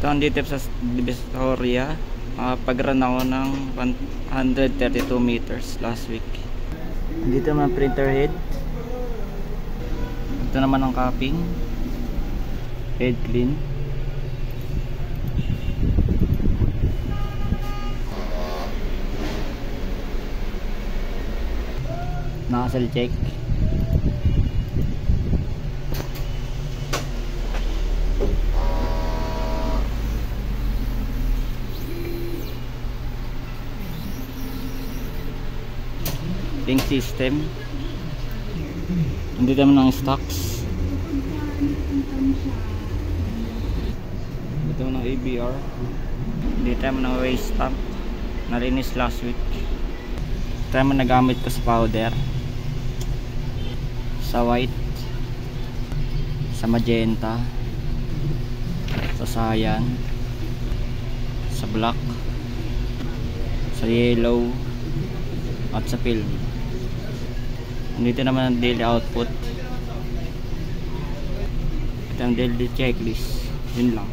Ito ang dito sa Divisoria. Pag-run ako ng 132 meters last week. Dito naman printer head. Ito naman ang capping. Head clean. Nozzle check. Link system. Hindi naman ng stocks. Dito naman ng ABR. Dito naman ng waste stamp. Nalinis last week. Ito naman nagamit ko sa powder. Sa white. Sa magenta. Sa cyan. Sa black. Sa yellow. At sa film. Dito naman ang daily output. Ito ang daily checklist. Yun lang.